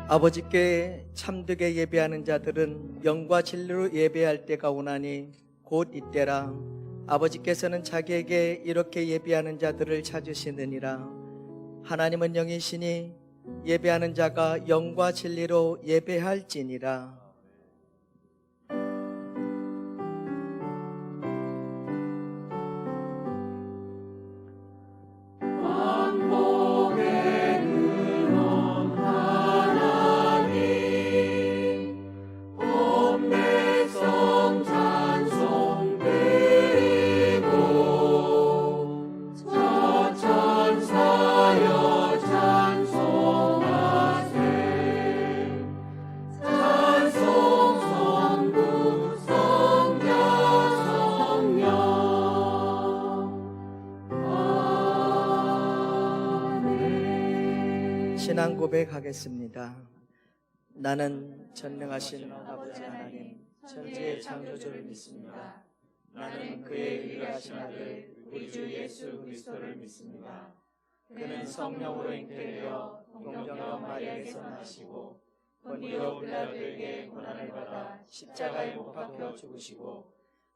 아버지께 참되게 예배하는 자들은 영과 진리로 예배할 때가 오나니 곧 이때라. 아버지께서는 자기에게 이렇게 예배하는 자들을 찾으시느니라. 하나님은 영이시니 예배하는 자가 영과 진리로 예배할지니라. 신앙 고백하겠습니다. 나는 전능하신 아버지 하나님 천지의 창조주를 믿습니다. 나는 그의 유일하신 아들 우리 주 예수 그리스도를 믿습니다. 그는 성령으로 잉태되어 동정녀 마리아에서 나시고 본디오 빌라도에게 고난을 받아 십자가에 못 박혀 죽으시고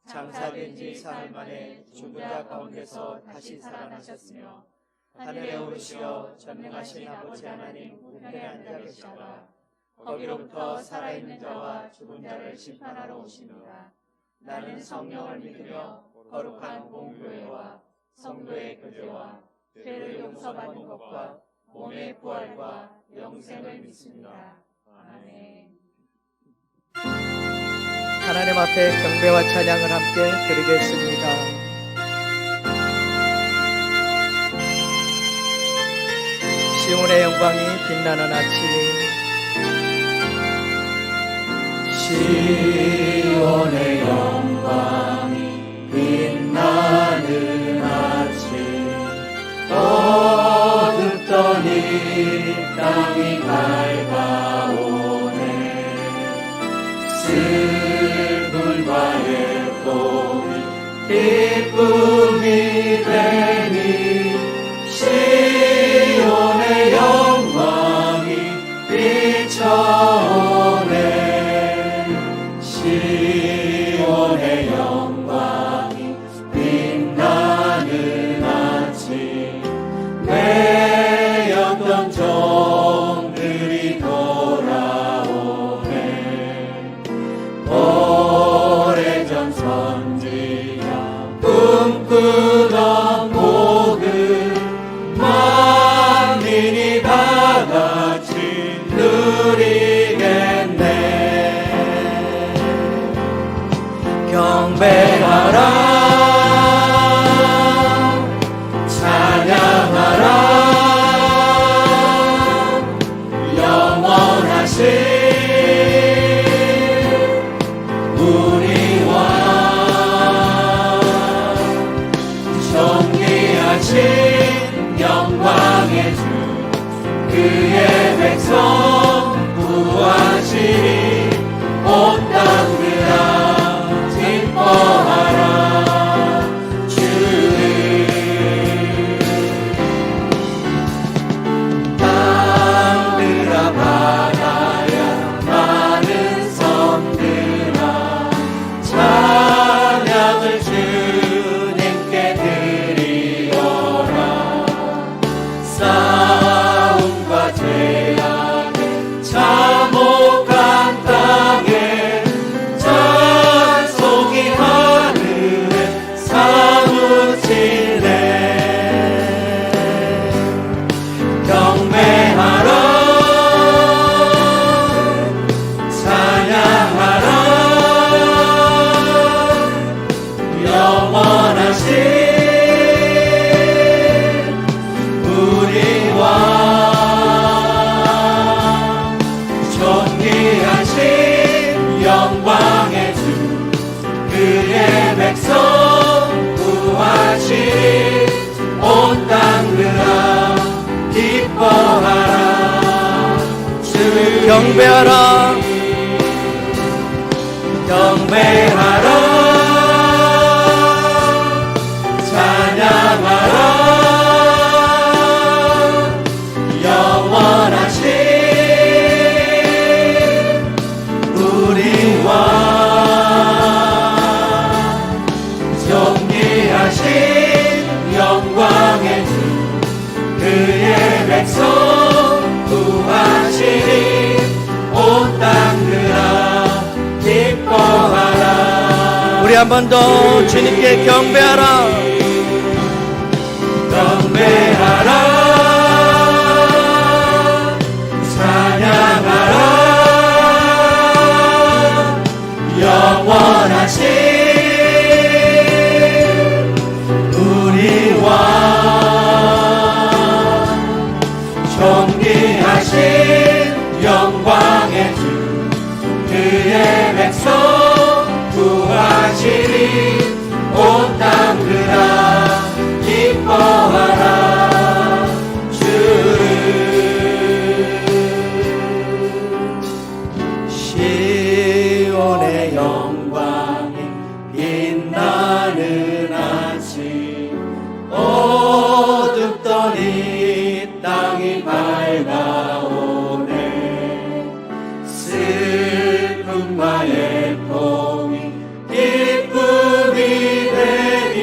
장사된 지 사흘 만에 죽은 자 가운데서 다시 살아나셨으며 하늘에 오르시어 전능하신 아버지 하나님 우편에 앉아 계시다가 거기로부터 살아있는 자와 죽은 자를 심판하러 오십니다. 나는 성령을 믿으며 거룩한 공교회와 성도의 교제와 죄를 용서받는 것과 몸의 부활과 영생을 믿습니다. 아멘. 하나님 앞에 경배와 찬양을 함께 드리겠습니다. 시온의 영광이 빛나는 아침, 시온의 영광이 빛나는 아침, 어둡더니 땅이 밝아오네. 슬픔과 예쁨이 기쁨이 되니 시온의 영광이 비춰오네. 시온의 영광이 빛나는 아침, 매였던 종들이 돌아오네. 오래전 선지자 꿈꾸던 복을 만민이 다 같이 누리겠네. 경배하라, 찬양하라, 영원하신 우리 왕, 존귀하신 영광의 주, 그의 백성 구하시니 온 땅들아 기뻐하라. 주를 땅들아 바다야 많은 섬들아 찬양을 주님께 드리어라. 싸움과 죄악의 참혹한 땅에 찬송이 하늘에 사무치네. 경배하라, 찬양하라, 영원하신 우리 왕, 존귀하신 영광의 주, 그의 백성 구하시니 온 땅들아 기뻐하라. 주를 경배하라, 경배하라, 찬양하라, 영원하신 한 번 더 주님께 경배하라. 경배하라 찬양하라 영원하신 우리 왕 존귀하신 영광의 주 그의 백성 구하시리 온 땅들아 기뻐하라 주를 시온의 영광이 빛나는 아침 어둡던 이 땅이 밝아오네 슬픔과 애통이 기쁨이 되니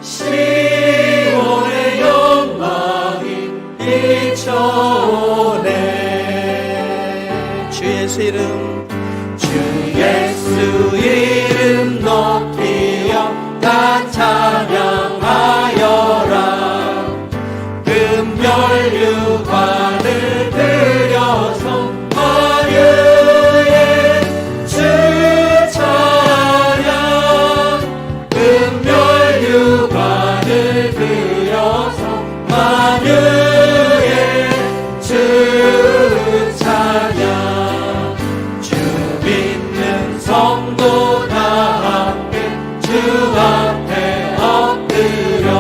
시온의 영광이 비춰오네 주 예수 이름 주 예수 이름 높이여 다 찬양하여라 금멸류관을 들여서 만유의 주 찬양 금멸류관을 들여서 만유의 주 찬양 주 믿는 성도 다 함께 주 앞에 엎드려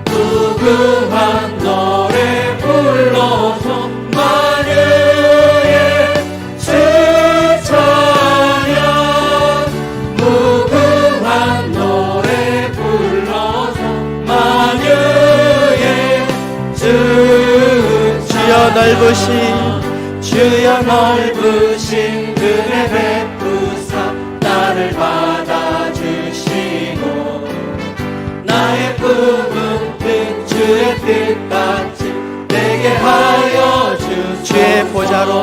무궁한 노래 불러서 만유의 주 찬양 무궁한 노래 불러서 만유의 주 주여 넓으신 주여 넓으신 은혜 베푸사 나를 받아주시고 나의 꿈은 그 주의 뜻같이 내게 하여 주소서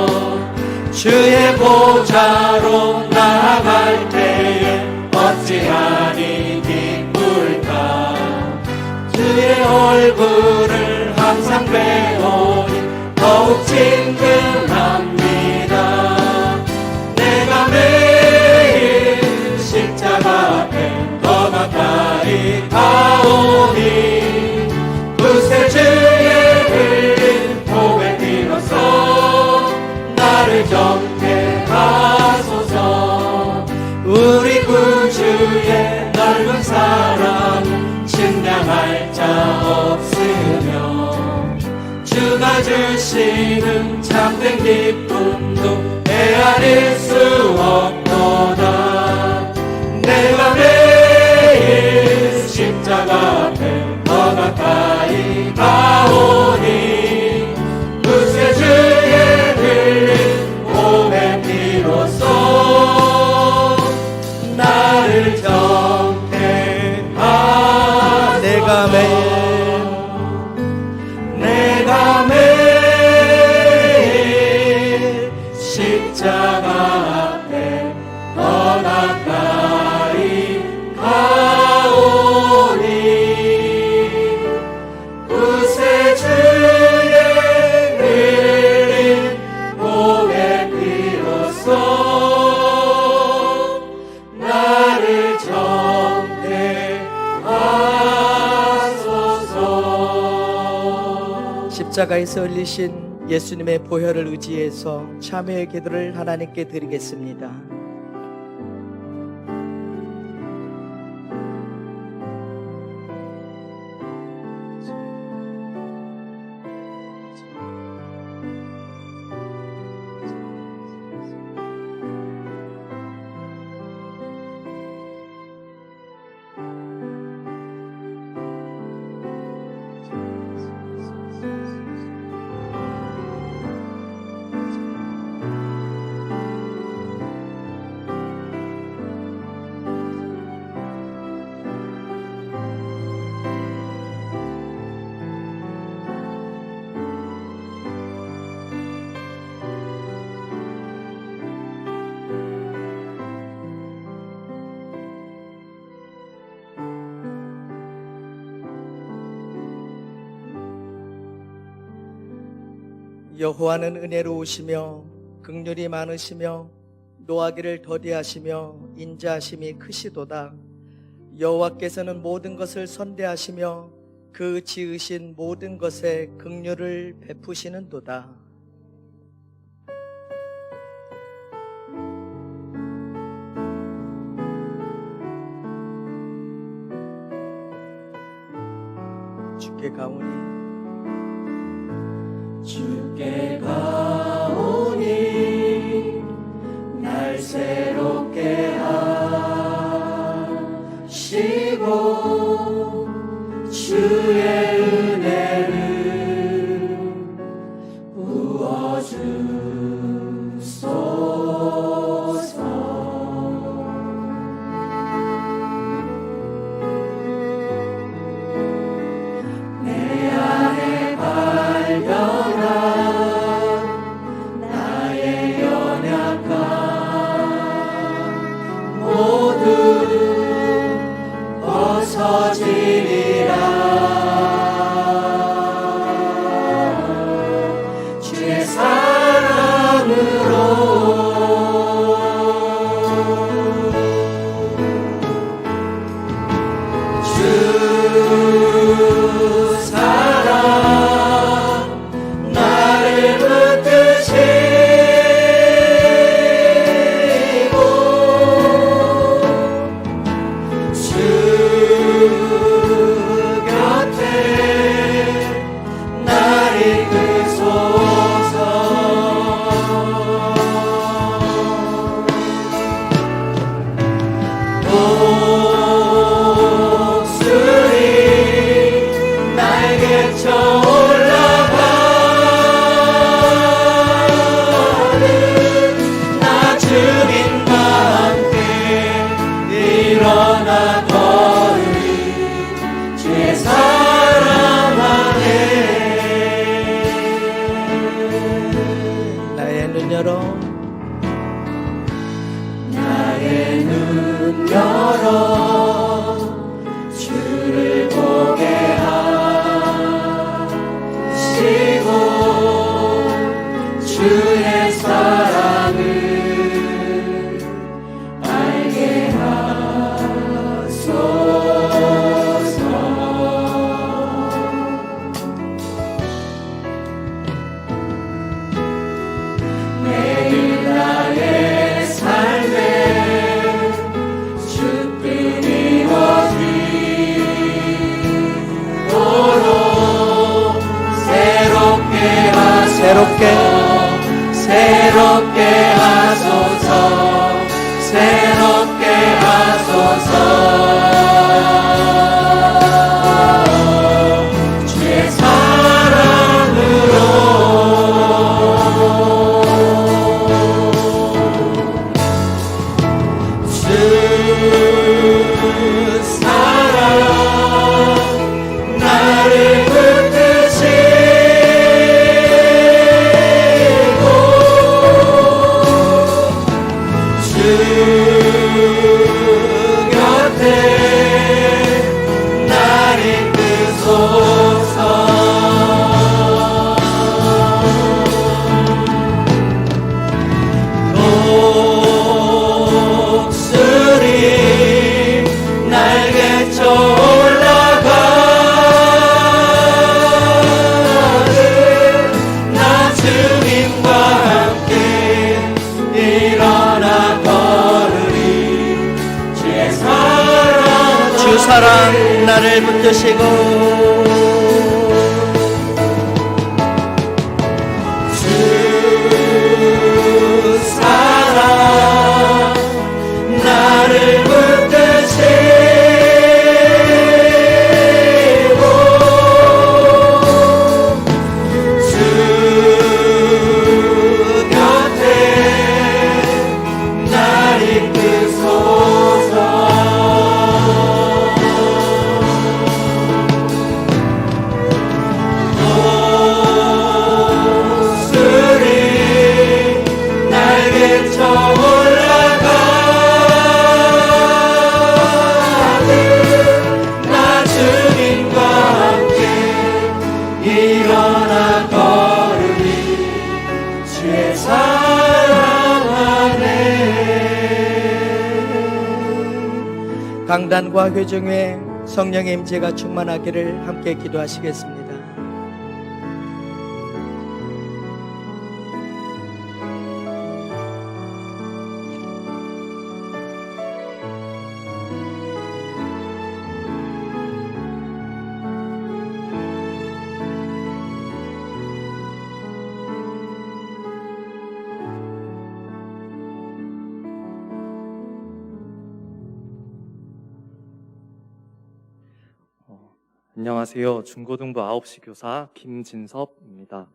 주의 보좌로 나아갈 때에 어찌하니 기쁠까 주의 얼굴을 항상 배우니 더욱 친근합니다 내가 매일 십자가 앞에 더 가까이 가오니 구세주의 흘린 보배 비로소 나를 정케하소서 우리 구주의 넓은 사랑 측량할 자 없으며 주가 주시는 참된 기쁨도 헤아릴 수 없도다 내가 매일 십자가 앞에 더 가까이 가오니 구세주의 흘린 보배 피로써 나를 정케하소서 내가 매일 십자가 앞에 더 가까이 가오니 구세주의 흘린 보배 피로써 나를 정케하소서 십자가에서 흘리신 예수님의 보혈을 의지해서 참회의 기도를 하나님께 드리겠습니다. 여호와는 은혜로우시며 긍휼이 많으시며 노하기를 더디하시며 인자하심이 크시도다. 여호와께서는 모든 것을 선대하시며 그 지으신 모든 것에 긍휼을 베푸시는도다. 주께 가오니 주께 가오니 날 새롭게 하시고 주의 은혜를 부어주소서. 내 안에 발견한 나의 연약함 모두 벗어지리라. 주의 사랑으로 주 사랑 나를 붙드시고 주 곁에 날 이끄소서. 독수리 날개쳐 올라가는 나 주님과 함께 일어나 걸으리. 주의 사랑 안에 나의 눈 열어 나의 눈 열어 주를 보게 하시고 주의 사랑을 알게 하소서. 매일 나의 삶에 주뜻 이루어지도록 새롭게 하소서. 새롭게 하소서. 주의 사랑으로 주 사랑 나를 붙드시고 주 곁에 날 이끄소서. 독수리 날개쳐 올라가는 나 주님과 함께 일어나 걸으리. 주의 사랑 주 사랑 나를 붙드시고 주 사랑 나를 붙드시고 주 곁에 날 이끄소서. 강단과 회중에 성령의 임재가 충만하기를 함께 기도하시겠습니다. 안녕하세요. 중고등부 9시 교사 김진섭입니다.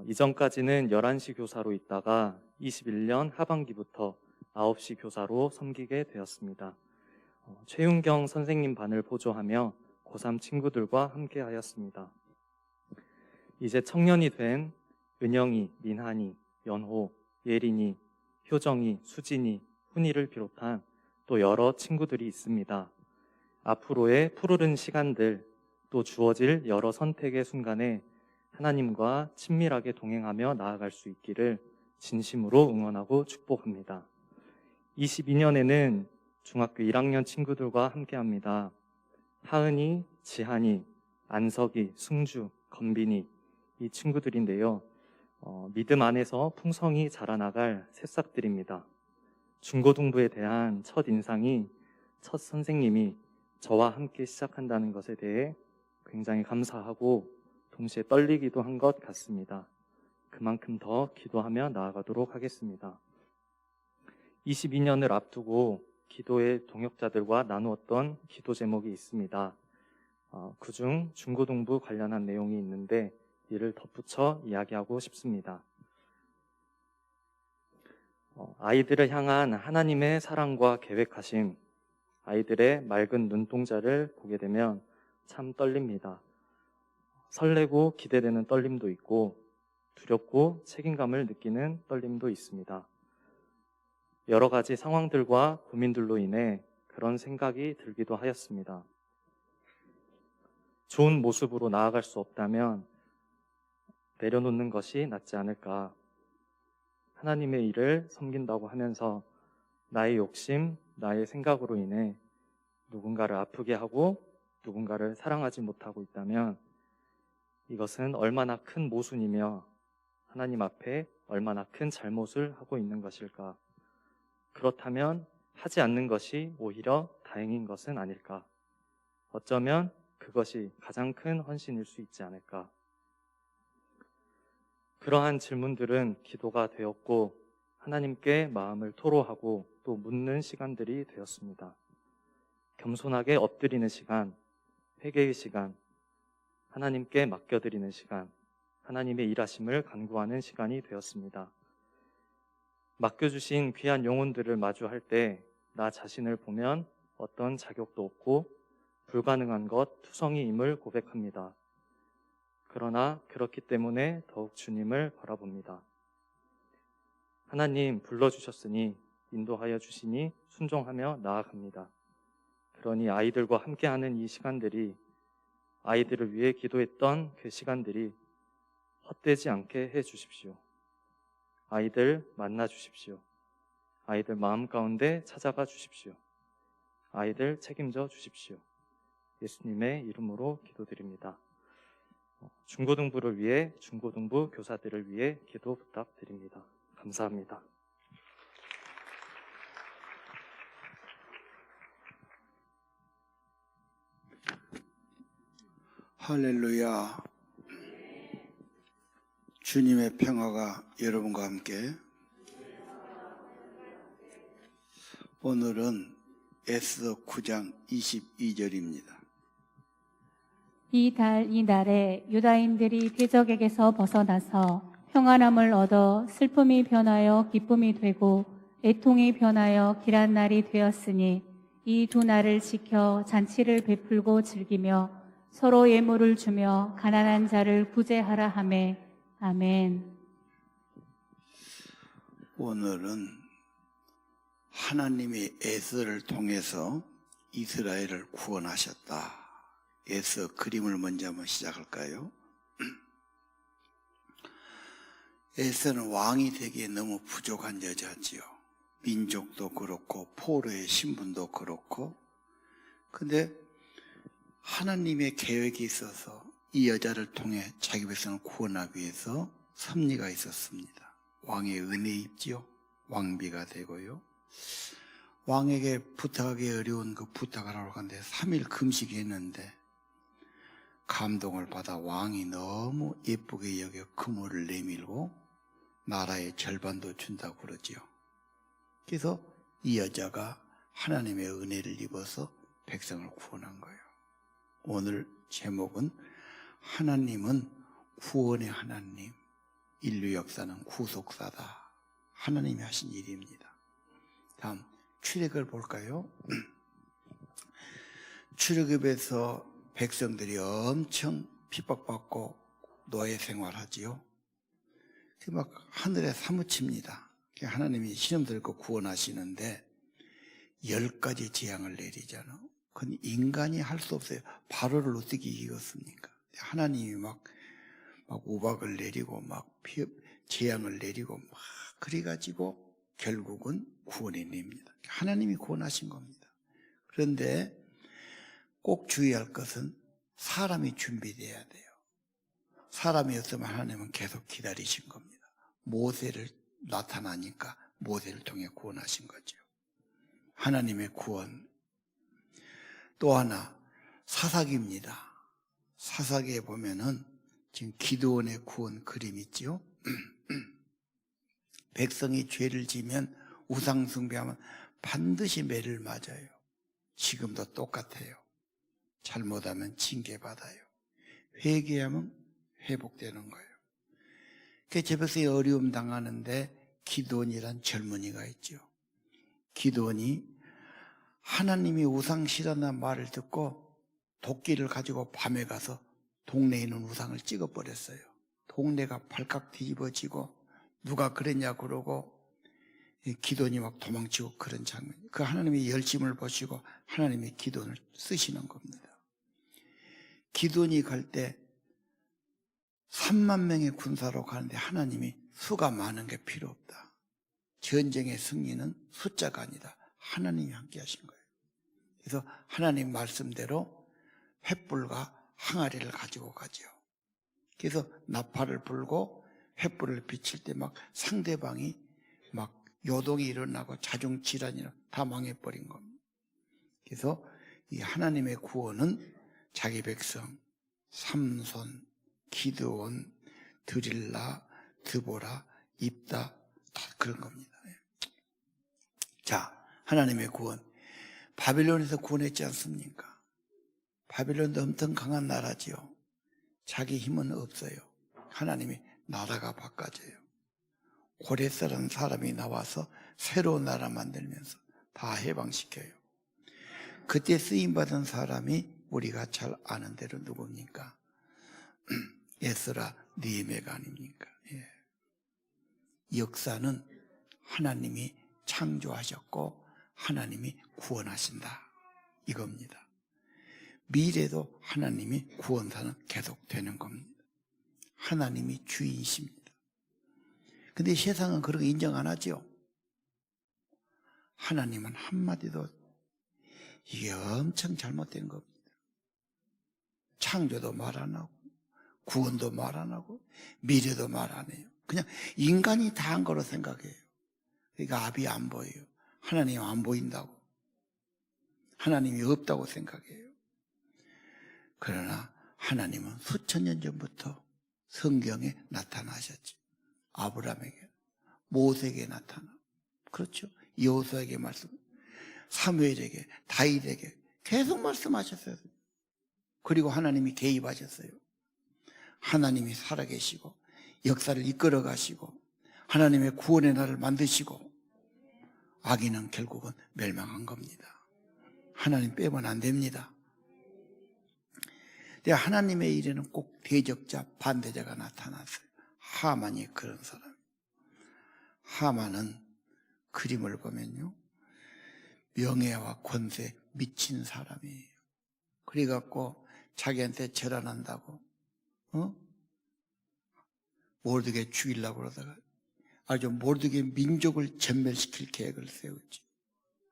이전까지는 11시 교사로 있다가 21년 하반기부터 9시 교사로 섬기게 되었습니다. 최윤경 선생님 반을 보조하며 고3 친구들과 함께 하였습니다. 이제 청년이 된 은영이, 민한이, 연호, 예린이, 효정이, 수진이, 훈이를 비롯한 또 여러 친구들이 있습니다. 앞으로의 푸르른 시간들, 또 주어질 여러 선택의 순간에 하나님과 친밀하게 동행하며 나아갈 수 있기를 진심으로 응원하고 축복합니다. 22년에는 중학교 1학년 친구들과 함께합니다. 하은이, 지한이, 안석이, 승주, 건빈이 이 친구들인데요. 믿음 안에서 풍성히 자라나갈 새싹들입니다. 중고등부에 대한 첫 인상이 첫 선생님이 저와 함께 시작한다는 것에 대해 굉장히 감사하고 동시에 떨리기도 한 것 같습니다. 그만큼 더 기도하며 나아가도록 하겠습니다. 22년을 앞두고 기도의 동역자들과 나누었던 기도 제목이 있습니다. 그중 중고등부 관련한 내용이 있는데 이를 덧붙여 이야기하고 싶습니다. 아이들을 향한 하나님의 사랑과 계획하심, 아이들의 맑은 눈동자를 보게 되면 참 떨립니다. 설레고 기대되는 떨림도 있고 두렵고 책임감을 느끼는 떨림도 있습니다. 여러 가지 상황들과 고민들로 인해 그런 생각이 들기도 하였습니다. 좋은 모습으로 나아갈 수 없다면 내려놓는 것이 낫지 않을까. 하나님의 일을 섬긴다고 하면서 나의 욕심, 나의 생각으로 인해 누군가를 아프게 하고 누군가를 사랑하지 못하고 있다면 이것은 얼마나 큰 모순이며 하나님 앞에 얼마나 큰 잘못을 하고 있는 것일까? 그렇다면 하지 않는 것이 오히려 다행인 것은 아닐까? 어쩌면 그것이 가장 큰 헌신일 수 있지 않을까? 그러한 질문들은 기도가 되었고 하나님께 마음을 토로하고 또 묻는 시간들이 되었습니다. 겸손하게 엎드리는 시간, 회개의 시간, 하나님께 맡겨드리는 시간, 하나님의 일하심을 간구하는 시간이 되었습니다. 맡겨주신 귀한 영혼들을 마주할 때 나 자신을 보면 어떤 자격도 없고 불가능한 것 투성이임을 고백합니다. 그러나 그렇기 때문에 더욱 주님을 바라봅니다. 하나님 불러주셨으니 인도하여 주시니 순종하며 나아갑니다. 그러니 아이들과 함께하는 이 시간들이 아이들을 위해 기도했던 그 시간들이 헛되지 않게 해 주십시오. 아이들 만나 주십시오. 아이들 마음 가운데 찾아가 주십시오. 아이들 책임져 주십시오. 예수님의 이름으로 기도드립니다. 중고등부를 위해 중고등부 교사들을 위해 기도 부탁드립니다. 감사합니다. 할렐루야. 주님의 평화가 여러분과 함께. 오늘은 에스더 9장 22절입니다. 이 날에 유다인들이 대적에게서 벗어나서 평안함을 얻어 슬픔이 변하여 기쁨이 되고 애통이 변하여 길한 날이 되었으니 이 두 날을 지켜 잔치를 베풀고 즐기며 서로 예물을 주며 가난한 자를 구제하라 하매. 아멘. 오늘은 하나님이 에스더를 통해서 이스라엘을 구원하셨다. 에스더 그림을 먼저 한번 시작할까요? 에스더는 왕이 되기에 너무 부족한 여자지요. 민족도 그렇고 포로의 신분도 그렇고 근데 하나님의 계획이 있어서 이 여자를 통해 자기 백성을 구원하기 위해서 섭리가 있었습니다. 왕의 은혜 있지요. 왕비가 되고요. 왕에게 부탁하기 어려운 그 부탁을 하러 갔는데 3일 금식했는데 감동을 받아 왕이 너무 예쁘게 여겨 그물을 내밀고 나라의 절반도 준다고 그러지요. 그래서 이 여자가 하나님의 은혜를 입어서 백성을 구원한 거예요. 오늘 제목은 하나님은 구원의 하나님, 인류 역사는 구속사다. 하나님이 하신 일입니다. 다음 출애굽을 볼까요? 출애굽에서 백성들이 엄청 핍박받고 노예 생활하지요. 막 하늘에 사무칩니다. 하나님이 시험 들고 구원하시는데 10가지 재앙을 내리잖아. 그건 인간이 할 수 없어요. 바로를 어떻게 이겼습니까? 하나님이 막 우박을 내리고 막 재앙을 내리고 막 그래가지고 결국은 구원해냅니다. 하나님이 구원하신 겁니다. 그런데 꼭 주의할 것은 사람이 준비돼야 돼요. 사람이었으면 하나님은 계속 기다리신 겁니다. 모세를 나타나니까 모세를 통해 구원하신 거죠. 하나님의 구원. 또 하나 사사기입니다. 사사기에 보면은 지금 기드온의 구원 그림 있지요. 백성이 죄를 지면 우상 숭배하면 반드시 매를 맞아요. 지금도 똑같아요. 잘못하면 징계받아요. 회개하면 회복되는 거예요. 제 백성이 어려움 당하는데 기드온이란 젊은이가 있죠. 기드온이 하나님이 우상 싫어한다는 말을 듣고 도끼를 가지고 밤에 가서 동네에 있는 우상을 찍어버렸어요. 동네가 발칵 뒤집어지고 누가 그랬냐 그러고 기드온이 막 도망치고 그런 장면. 그 하나님의 열심을 보시고 하나님이 기드온을 쓰시는 겁니다. 기드온이 갈 때 3만 명의 군사로 가는데 하나님이 수가 많은 게 필요 없다. 전쟁의 승리는 숫자가 아니다. 하나님이 함께 하신 거예요. 그래서 하나님 말씀대로 횃불과 항아리를 가지고 가죠. 그래서 나팔을 불고 횃불을 비칠 때 막 상대방이 막 요동이 일어나고 자중질환이 다 망해버린 겁니다. 그래서 이 하나님의 구원은 자기 백성 삼손, 기드온, 드릴라, 드보라, 입다 다 그런 겁니다. 자, 하나님의 구원. 바빌론에서 구원했지 않습니까? 바빌론도 엄청 강한 나라지요. 자기 힘은 없어요. 하나님이 나라가 바꿔져요. 고레스라는 사람이 나와서 새로운 나라 만들면서 다 해방시켜요. 그때 쓰임받은 사람이 우리가 잘 아는 대로 누굽니까? 에스라, 느헤미야가 아닙니까? 예. 역사는 하나님이 창조하셨고 하나님이 구원하신다 이겁니다. 미래도 하나님이 구원사는 계속되는 겁니다. 하나님이 주인이십니다. 근데 세상은 그런 거 인정 안 하죠. 하나님은 한마디도 이게 엄청 잘못된 겁니다. 창조도 말 안 하고 구원도 말 안 하고 미래도 말 안 해요. 그냥 인간이 다 한 거로 생각해요. 그러니까 앞이 안 보여요. 하나님 안 보인다고. 하나님이 없다고 생각해요. 그러나 하나님은 수천 년 전부터 성경에 나타나셨죠. 아브라함에게, 모세에게 나타나. 그렇죠. 여호수아에게 말씀, 사무엘에게, 다윗에게 계속 말씀하셨어요. 그리고 하나님이 개입하셨어요. 하나님이 살아계시고 역사를 이끌어 가시고 하나님의 구원의 날을 만드시고 악인은 결국은 멸망한 겁니다. 하나님 빼면 안 됩니다. 근데 하나님의 일에는 꼭 대적자, 반대자가 나타났어요. 하만이 그런 사람. 하만은 그림을 보면요, 명예와 권세 미친 사람이에요. 그래갖고 자기한테 절안한다고 모르드게 죽이려고 그러다가 아주 모르드게 민족을 전멸시킬 계획을 세웠지.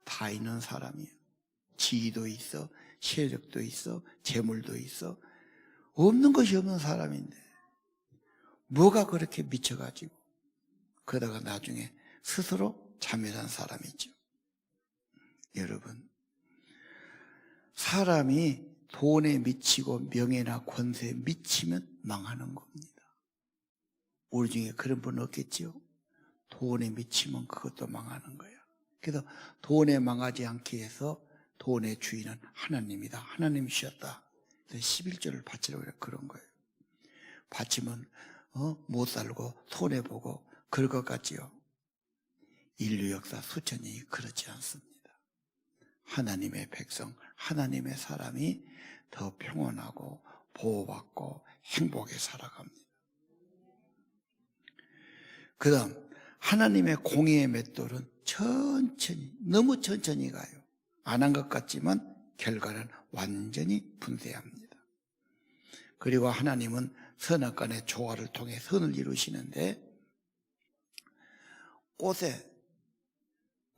다 있는 사람이에요. 지위도 있어, 세력도 있어, 재물도 있어. 없는 것이 없는 사람인데 뭐가 그렇게 미쳐가지고 그러다가 나중에 스스로 자멸한 사람이죠. 여러분, 사람이 돈에 미치고 명예나 권세에 미치면 망하는 겁니다. 우리 중에 그런 분 없겠지요? 돈에 미치면 그것도 망하는 거야. 그래서 돈에 망하지 않기 위해서 돈의 주인은 하나님이다. 하나님이셨다. 11조를 바치라고 그런 거예요. 바치면 못 살고 손해보고 그럴 것 같지요. 인류 역사 수천 년이 그렇지 않습니다. 하나님의 백성, 하나님의 사람이 더 평온하고 보호받고 행복에 살아갑니다. 그 다음 하나님의 공의의 맷돌은 천천히, 너무 천천히 가요. 안 한 것 같지만 결과는 완전히 분쇄합니다. 그리고 하나님은 선악간의 조화를 통해 선을 이루시는데 꽃에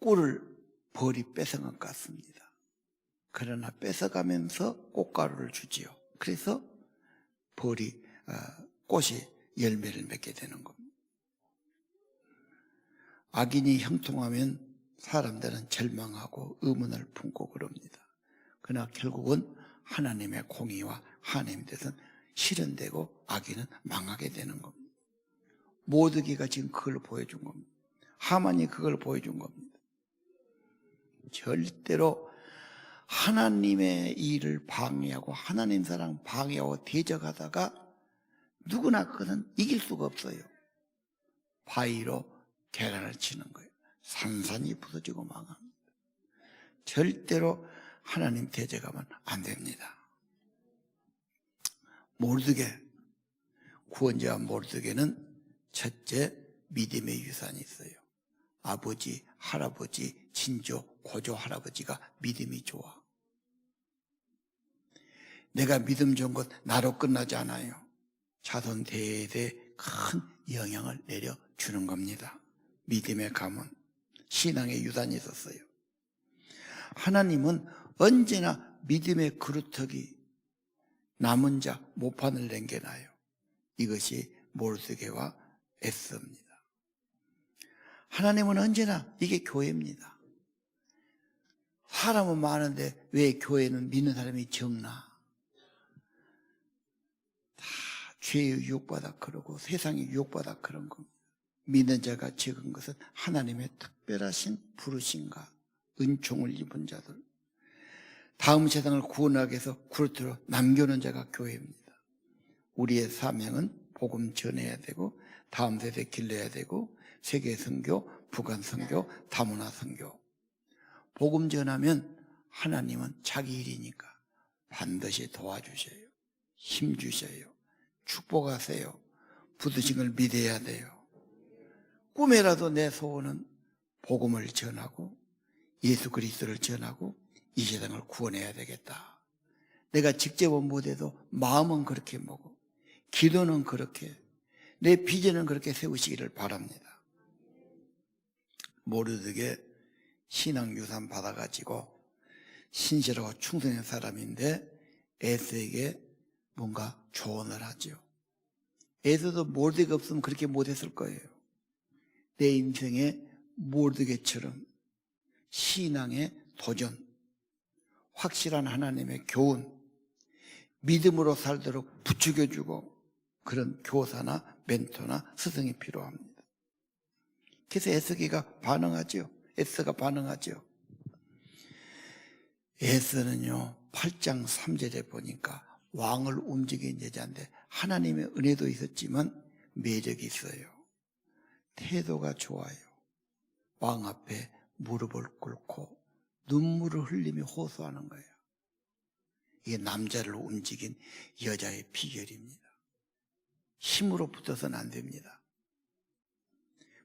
꿀을 벌이 뺏어간 것 같습니다. 그러나 뺏어가면서 꽃가루를 주지요. 그래서 꽃이 열매를 맺게 되는 겁니다. 악인이 형통하면 사람들은 절망하고 의문을 품고 그럽니다. 그러나 결국은 하나님의 공의와 하나님의 뜻은 실현되고 악인은 망하게 되는 겁니다. 모두기가 지금 그걸 보여준 겁니다. 하만이 그걸 보여준 겁니다. 절대로 하나님의 일을 방해하고 하나님 사랑 방해하고 대적하다가 누구나 그것은 이길 수가 없어요. 바위로 계란을 치는 거예요. 산산이 부서지고 망합니다. 절대로 하나님 대적하면 안 됩니다. 모르드게, 구원자 모르드게는 첫째 믿음의 유산이 있어요. 아버지, 할아버지, 친조, 고조 할아버지가 믿음이 좋아. 내가 믿음 좋은 것 나로 끝나지 않아요. 자손 대대에 큰 영향을 내려주는 겁니다. 믿음의 가문, 신앙의 유산이 있었어요. 하나님은 언제나 믿음의 그루터기, 남은 자 모판을 남겨놔요. 이것이 모르드게와 에스더입니다. 하나님은 언제나 이게 교회입니다. 사람은 많은데 왜 교회는 믿는 사람이 적나? 다 죄의 유혹받아 그러고 세상의 유혹받아 그런 겁니다. 믿는 자가 적은 것은 하나님의 특별하신 부르심과 은총을 입은 자들, 다음 세상을 구원하기 위해서 구르트로 남겨놓은 자가 교회입니다. 우리의 사명은 복음 전해야 되고 다음 세대 길러야 되고 세계 선교, 북한 선교, 다문화 선교. 복음 전하면 하나님은 자기 일이니까 반드시 도와주셔요. 힘 주셔요. 축복하세요. 붙으신 걸 믿어야 돼요. 꿈에라도 내 소원은 복음을 전하고 예수 그리스도를 전하고 이 세상을 구원해야 되겠다. 내가 직접은 못해도 마음은 그렇게 먹고 기도는 그렇게, 내 비전은 그렇게 세우시기를 바랍니다. 모르드게 신앙유산 받아가지고 신실하고 충성한 사람인데 에스에게 뭔가 조언을 하죠. 에스도 모르드게 없으면 그렇게 못했을 거예요. 내 인생에 모르드게처럼 신앙의 도전, 확실한 하나님의 교훈, 믿음으로 살도록 부추겨주고 그런 교사나 멘토나 스승이 필요합니다. 그래서 에스더가 반응하죠. 에스더가 반응하죠. 에스더는요 8장 3절에 보니까 왕을 움직인 여자인데 하나님의 은혜도 있었지만 매력이 있어요. 태도가 좋아요. 왕 앞에 무릎을 꿇고 눈물을 흘리며 호소하는 거예요. 이게 남자를 움직인 여자의 비결입니다. 힘으로 붙어서는 안 됩니다.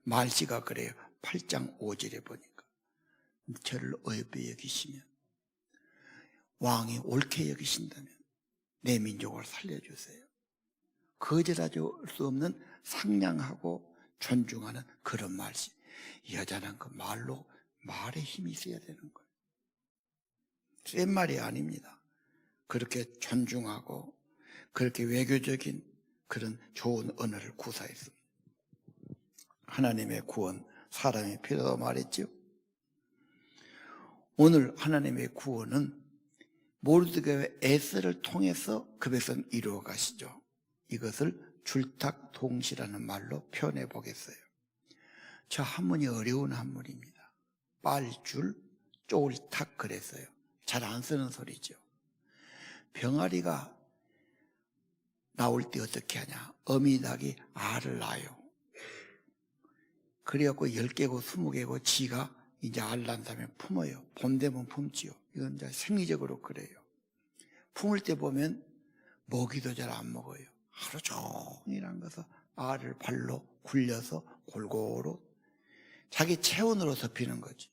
말씨가 그래요. 8장 5절에 보니까 저를 어여삐 여기시면, 왕이 옳게 여기신다면 내 민족을 살려주세요. 거절할 수 없는 상냥하고 존중하는 그런 말씨. 여자는 그 말에 힘이 있어야 되는 거예요. 센 말이 아닙니다. 그렇게 존중하고 그렇게 외교적인 그런 좋은 언어를 구사했습니다. 하나님의 구원, 사람의 필요도 말했죠. 오늘 하나님의 구원은 모르드게의 에스를 통해서 그 백성 이루어 가시죠. 이것을 줄탁동시라는 말로 표현해 보겠어요. 저 한문이 어려운 한문입니다. 빨줄, 쫄탁 그랬어요. 잘 안 쓰는 소리죠. 병아리가 나올 때 어떻게 하냐? 어미닭이 알을 낳아요. 그래갖고 10개고 20개고 지가 이제 알 낳은 다음에 품어요. 봄 되면 품지요. 이건 이제 생리적으로 그래요. 품을 때 보면 먹이도 잘 안 먹어요. 하루 종일 앉아서 알을 발로 굴려서 골고루 자기 체온으로 덮이는 거지.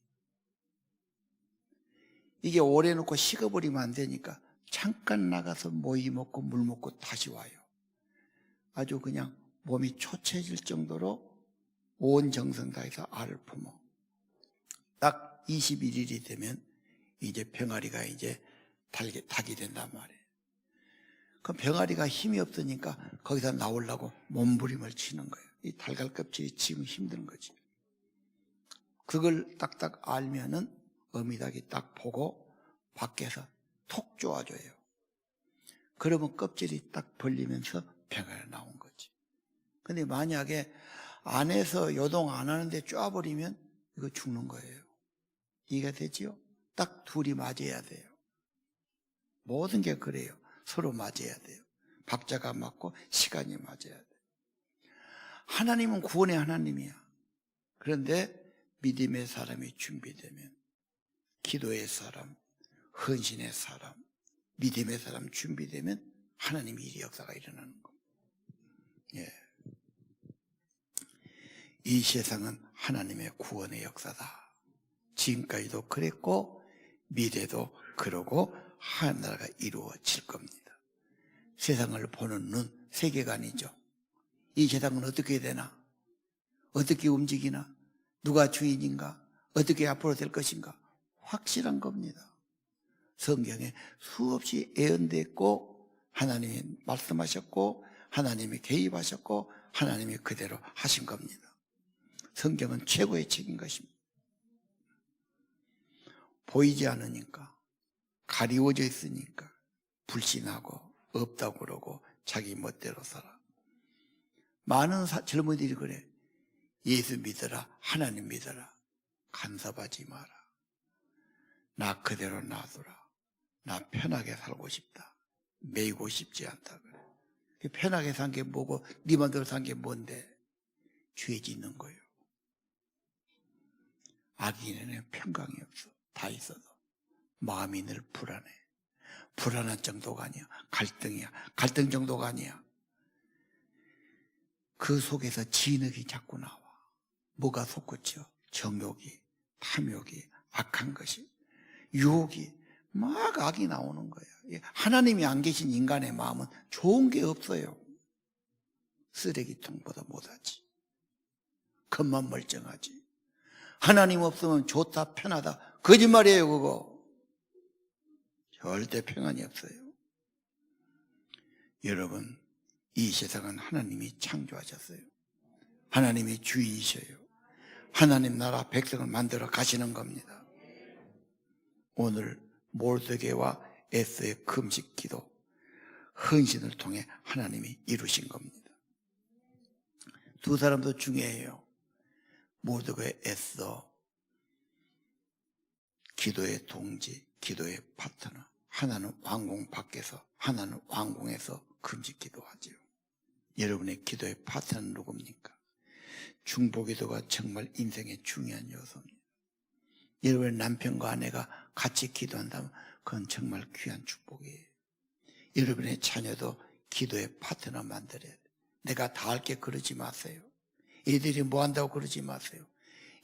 이게 오래 놓고 식어버리면 안 되니까 잠깐 나가서 모이 먹고 물 먹고 다시 와요. 아주 그냥 몸이 초췌해질 정도로 온 정성 다해서 알을 품어. 딱 21일이 되면 이제 병아리가 이제 닭이 된단 말이에요. 그럼 병아리가 힘이 없으니까 거기서 나오려고 몸부림을 치는 거예요. 이 달걀 껍질이 지금 힘든 거지. 그걸 딱딱 알면은 어미닭이 딱 보고 밖에서 톡 쪼아줘요. 그러면 껍질이 딱 벌리면서 병아리가 나온 거지. 근데 만약에 안에서 요동 안 하는데 쪼아버리면 이거 죽는 거예요. 이해가 되지요? 딱 둘이 맞아야 돼요. 모든 게 그래요. 서로 맞아야 돼요. 박자가 맞고 시간이 맞아야 돼요. 하나님은 구원의 하나님이야. 그런데 믿음의 사람이 준비되면 기도의 사람, 헌신의 사람, 믿음의 사람 준비되면 하나님의 일이 역사가 일어나는 겁니다. 예. 이 세상은 하나님의 구원의 역사다. 지금까지도 그랬고 미래도 그러고 하나나라가 이루어질 겁니다. 세상을 보는 눈, 세계관이죠. 이 세상은 어떻게 되나? 어떻게 움직이나? 누가 주인인가? 어떻게 앞으로 될 것인가? 확실한 겁니다. 성경에 수없이 예언됐고 하나님이 말씀하셨고 하나님이 개입하셨고 하나님이 그대로 하신 겁니다. 성경은 최고의 책인 것입니다. 보이지 않으니까, 가리워져 있으니까 불신하고 없다고 그러고 자기 멋대로 살아. 많은 젊은이들이 그래. 예수 믿어라, 하나님 믿어라, 간섭하지 마라, 나 그대로 놔두라, 나 편하게 살고 싶다, 매이고 싶지 않다 그래. 편하게 산 게 뭐고 네 맘대로 산 게 뭔데? 죄 짓는 거예요. 악인에는 평강이 없어. 다 있어도 마음이 늘 불안해. 불안한 정도가 아니야. 갈등이야. 갈등 정도가 아니야. 그 속에서 진흙이 자꾸 나와. 뭐가 솟구쳐? 정욕이, 탐욕이, 악한 것이, 유혹이 막 악이 나오는 거예요. 하나님이 안 계신 인간의 마음은 좋은 게 없어요. 쓰레기통보다 못하지. 겉만 멀쩡하지. 하나님 없으면 좋다, 편하다. 거짓말이에요, 그거. 절대 평안이 없어요. 여러분, 이 세상은 하나님이 창조하셨어요. 하나님이 주인이셔요. 하나님 나라 백성을 만들어 가시는 겁니다. 오늘 모르드게와 에스의 금식 기도, 헌신을 통해 하나님이 이루신 겁니다. 두 사람도 중요해요. 모르드게, 에스, 기도의 동지, 기도의 파트너. 하나는 왕궁 밖에서, 하나는 왕궁에서 금식 기도하죠. 여러분의 기도의 파트너는 누굽니까? 중보기도가 정말 인생의 중요한 요소입니다. 여러분의 남편과 아내가 같이 기도한다면 그건 정말 귀한 축복이에요. 여러분의 자녀도 기도의 파트너 만들어야 돼요. 내가 다 할게 그러지 마세요. 애들이 뭐 한다고 그러지 마세요.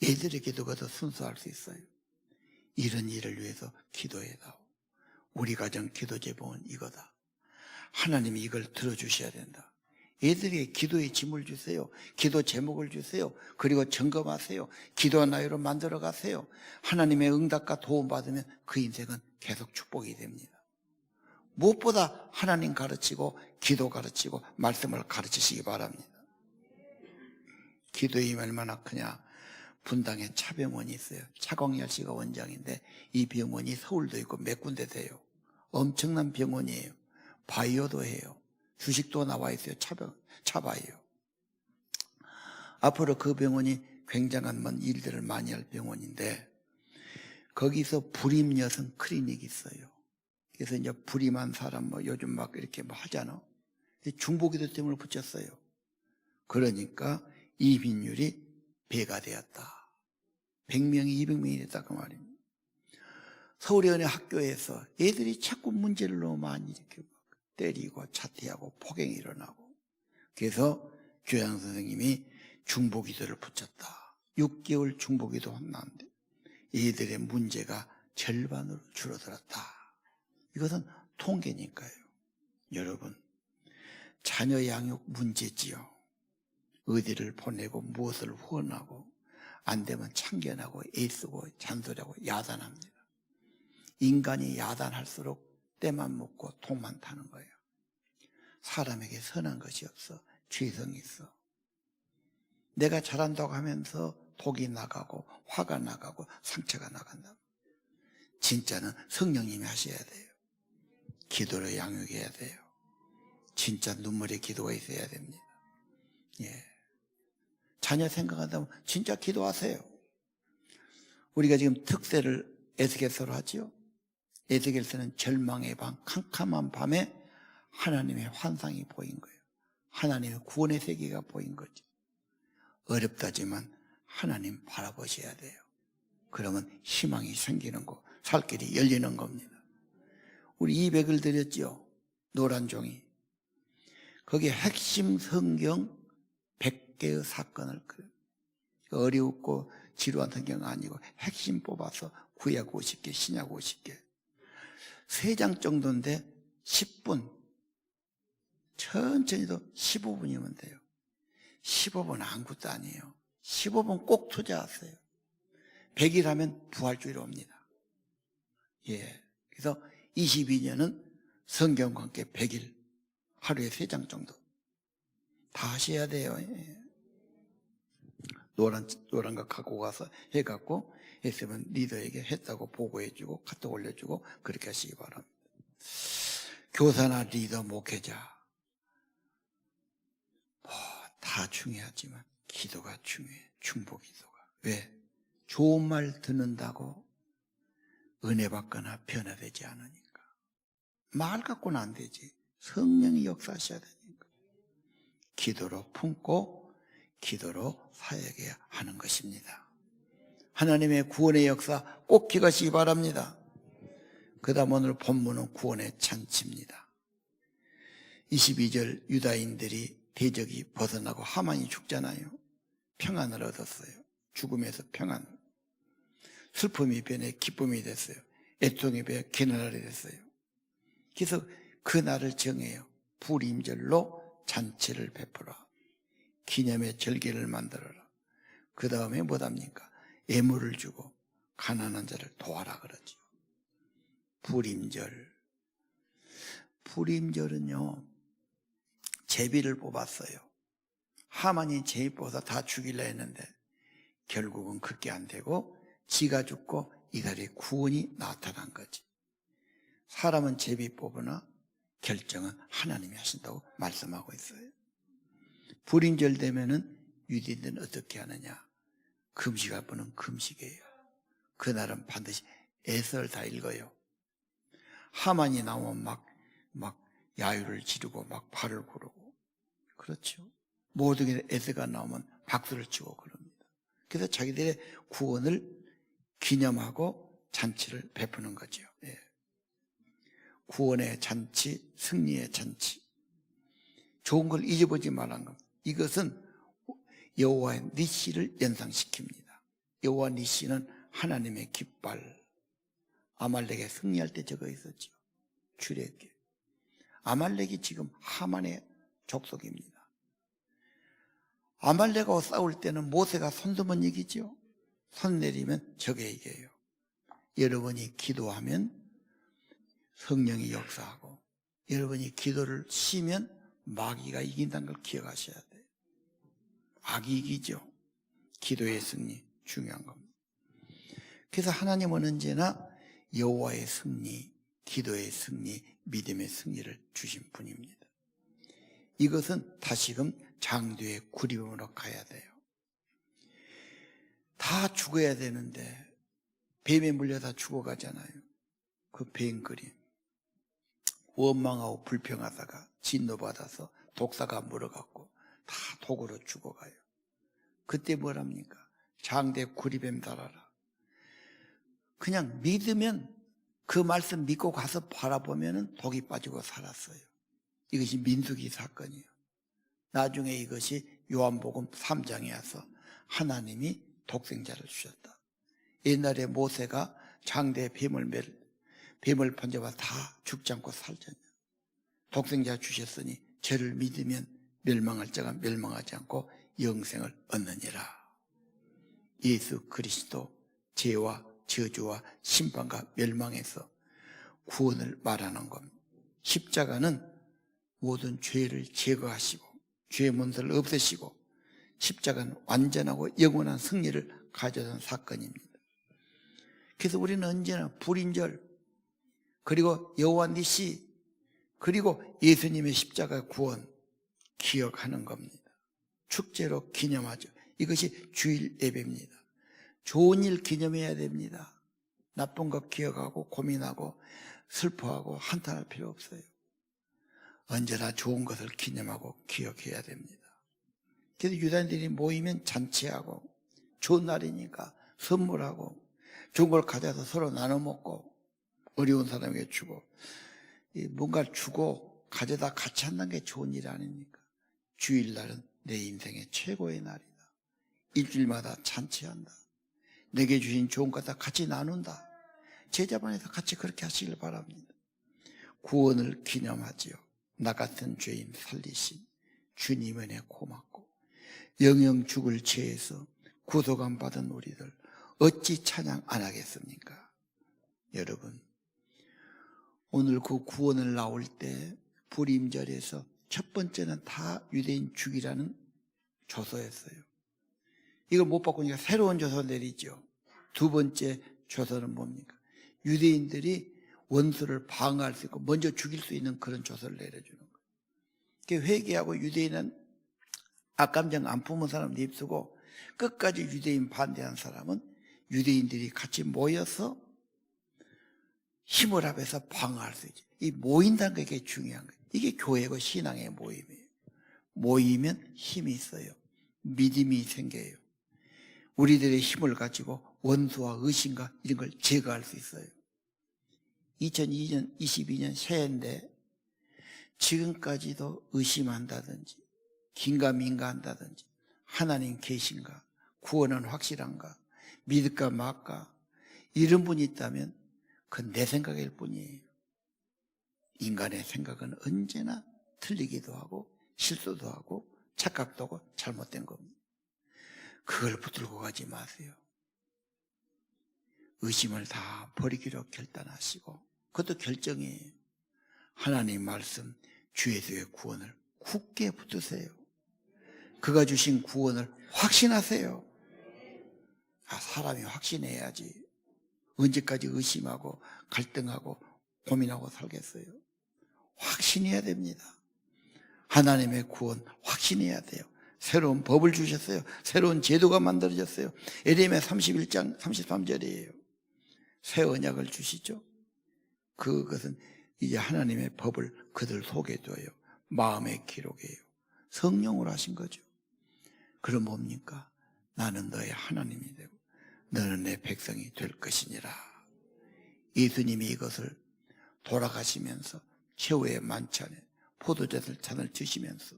애들의 기도가 더 순수할 수 있어요. 이런 일을 위해서 기도해다오. 우리 가정 기도 제목은 이거다. 하나님이 이걸 들어주셔야 된다. 애들에게 기도의 짐을 주세요. 기도 제목을 주세요. 그리고 점검하세요. 기도 나이로 만들어 가세요. 하나님의 응답과 도움받으면 그 인생은 계속 축복이 됩니다. 무엇보다 하나님 가르치고 기도 가르치고 말씀을 가르치시기 바랍니다. 기도의 힘이 얼마나 크냐. 분당에 차병원이 있어요. 차광열 씨가 원장인데 이 병원이 서울도 있고 몇 군데 돼요. 엄청난 병원이에요. 바이오도 해요. 주식도 나와 있어요. 차바이오. 앞으로 그 병원이 굉장한 일들을 많이 할 병원인데 거기서 불임 여성 클리닉이 있어요. 그래서 이제 불임한 사람 요즘 막 이렇게 하잖아. 중보기도 때문에 붙였어요. 그러니까 이민율이 배가 되었다. 100명이 200명이 됐다 그 말입니다. 서울의 어느 학교에서 애들이 자꾸 문제를 너무 많이 이렇게 때리고 차태하고 폭행이 일어나고 그래서 교양 선생님이 중보기도를 붙였다. 6개월 중보기도 한다는데 애들의 문제가 절반으로 줄어들었다. 이것은 통계니까요. 여러분, 자녀 양육 문제지요. 어디를 보내고 무엇을 후원하고 안 되면 참견하고 애쓰고 잔소리하고 야단합니다. 인간이 야단할수록 때만 묻고 통만 타는 거예요. 사람에게 선한 것이 없어. 죄성이 있어. 내가 잘한다고 하면서 독이 나가고 화가 나가고 상처가 나간다. 진짜는 성령님이 하셔야 돼요. 기도로 양육해야 돼요. 진짜 눈물의 기도가 있어야 됩니다. 예. 자녀 생각한다면 진짜 기도하세요. 우리가 지금 특세를 에스겔서로 하지요. 에스겔서는 절망의 밤, 캄캄한 밤에 하나님의 환상이 보인 거예요. 하나님의 구원의 세계가 보인 거죠. 어렵다지만 하나님 바라보셔야 돼요. 그러면 희망이 생기는 거, 살 길이 열리는 겁니다. 우리 200을 드렸죠. 노란 종이. 거기에 핵심 성경 100개의 사건을 어렵고 지루한 성경 아니고 핵심 뽑아서 구약 50개, 신약 50개 3장 정도인데 10분 천천히도 15분이면 돼요. 15분 아무것도 아니에요. 15분 꼭 투자하세요. 100일 하면 부활주일 옵니다. 예. 그래서 22년은 성경과 함께 100일 하루에 3장 정도 다 하셔야 돼요. 예. 노란 거 갖고 가서 해갖고 했으면 리더에게 했다고 보고해주고 카톡 올려주고 그렇게 하시기 바랍니다. 교사나 리더, 목회자 다 중요하지만 기도가 중요해. 중보기도가. 왜? 좋은 말 듣는다고 은혜 받거나 변화되지 않으니까. 말 갖고는 안 되지. 성령이 역사하셔야 되니까. 기도로 품고 기도로 사역해야 하는 것입니다. 하나님의 구원의 역사 꼭 기가시기 바랍니다. 그 다음 오늘 본문은 구원의 잔치입니다. 22절 유다인들이 대적이 벗어나고 하만이 죽잖아요. 평안을 얻었어요. 죽음에서 평안. 슬픔이 변해 기쁨이 됐어요. 애통이 변해 기날이 됐어요. 그래서 그 날을 정해요. 불임절로 잔치를 베풀어. 기념의 절기를 만들어라. 그 다음에 뭐답니까? 예물을 주고 가난한 자를 도와라 그러죠. 불임절. 불임절은요, 제비를 뽑았어요. 하만이 제비 뽑아서 다 죽이려 했는데 결국은 그게 안 되고 지가 죽고 이달에 구원이 나타난 거지. 사람은 제비 뽑으나 결정은 하나님이 하신다고 말씀하고 있어요. 불임절 되면은 유대인들은 어떻게 하느냐? 금식할 분은 금식이에요. 그날은 반드시 에서를 다 읽어요. 하만이 나오면 막 야유를 지르고 막 발을 구르고 그렇죠. 모든 에서가 나오면 박수를 치고 그럽니다. 그래서 자기들의 구원을 기념하고 잔치를 베푸는 거죠. 예. 구원의 잔치, 승리의 잔치. 좋은 걸 잊어보지 말라는 겁니다. 이것은 여호와의 니시를 연상시킵니다. 여호와 니시는 하나님의 깃발. 아말렉에 승리할 때 저거 있었죠. 출애굽기. 아말렉이 지금 하만의 족속입니다. 아말렉하고 싸울 때는 모세가 손 드문 얘기죠. 손 내리면 적에 이겨요. 여러분이 기도하면 성령이 역사하고 여러분이 기도를 쉬면 마귀가 이긴다는 걸 기억하셔야 돼요. 악이 이기죠. 기도의 승리 중요한 겁니다. 그래서 하나님은 언제나 여호와의 승리, 기도의 승리, 믿음의 승리를 주신 분입니다. 이것은 다시금 장도의 구림으로 가야 돼요. 다 죽어야 되는데 뱀에 물려 다 죽어가잖아요. 그 뱀 그림. 원망하고 불평하다가 진노받아서 독사가 물어갖고 다 독으로 죽어가요. 그때 뭐랍니까? 장대 구리뱀 달아라. 그냥 믿으면 그 말씀 믿고 가서 바라보면 독이 빠지고 살았어요. 이것이 민수기 사건이에요. 나중에 이것이 요한복음 3장에 와서 하나님이 독생자를 주셨다. 옛날에 모세가 장대에 뱀을 번져봐 다 죽지 않고 살잖아요. 독생자 주셨으니 저를 믿으면 멸망할 자가 멸망하지 않고 영생을 얻느니라. 예수 그리스도 죄와 저주와 심판과 멸망에서 구원을 말하는 겁니다. 십자가는 모든 죄를 제거하시고 죄의 문서를 없애시고 십자가는 완전하고 영원한 승리를 가져온 사건입니다. 그래서 우리는 언제나 불임절 그리고 여호와 니시 그리고 예수님의 십자가 구원 기억하는 겁니다. 축제로 기념하죠. 이것이 주일 예배입니다. 좋은 일 기념해야 됩니다. 나쁜 것 기억하고 고민하고 슬퍼하고 한탄할 필요 없어요. 언제나 좋은 것을 기념하고 기억해야 됩니다. 그래서 유다인들이 모이면 잔치하고 좋은 날이니까 선물하고 좋은 걸 가져서 서로 나눠 먹고 어려운 사람에게 주고 뭔가를 주고 가져다 같이 한다는 게 좋은 일 아닙니까? 주일날은 내 인생의 최고의 날이다. 일주일마다 잔치한다. 내게 주신 좋은 것 다 같이 나눈다. 제자반에서 같이 그렇게 하시길 바랍니다. 구원을 기념하지요. 나 같은 죄인 살리신 주님 은혜 고맙고 영영 죽을 죄에서 구속함 받은 우리들 어찌 찬양 안 하겠습니까? 여러분 오늘 그 구원을 나올 때 불임절에서 첫 번째는 다 유대인 죽이라는 조서였어요. 이걸 못 바꾸니까 새로운 조서 내리죠. 두 번째 조서는 뭡니까? 유대인들이 원수를 방어할 수 있고 먼저 죽일 수 있는 그런 조서를 내려주는 거예요. 회개하고 유대인은 악감정 안 품은 사람 냅두고 끝까지 유대인 반대한 사람은 유대인들이 같이 모여서 힘을 합해서 방어할 수 있죠. 이 모인다는 게 중요한 거예요. 이게 교회고 신앙의 모임이에요. 모이면 힘이 있어요. 믿음이 생겨요. 우리들의 힘을 가지고 원수와 의심과 이런 걸 제거할 수 있어요. 2022년 새해인데 지금까지도 의심한다든지 긴가민가한다든지 하나님 계신가? 구원은 확실한가? 믿을까 말까? 이런 분이 있다면 그건 내 생각일 뿐이에요. 인간의 생각은 언제나 틀리기도 하고 실수도 하고 착각도 하고 잘못된 겁니다. 그걸 붙들고 가지 마세요. 의심을 다 버리기로 결단하시고 그것도 결정이에요. 하나님 말씀 주 예수의 구원을 굳게 붙드세요. 그가 주신 구원을 확신하세요. 사람이 확신해야지. 언제까지 의심하고 갈등하고 고민하고 살겠어요? 확신해야 됩니다. 하나님의 구원 확신해야 돼요. 새로운 법을 주셨어요. 새로운 제도가 만들어졌어요. 에레미야 31장 33절이에요. 새 언약을 주시죠. 그것은 이제 하나님의 법을 그들 속에 둬요. 마음의 기록이에요. 성령으로 하신 거죠. 그럼 뭡니까? 나는 너의 하나님이 되고 너는 내 백성이 될 것이니라. 예수님이 이것을 돌아가시면서 최후의 만찬에 포도젖을 드시면서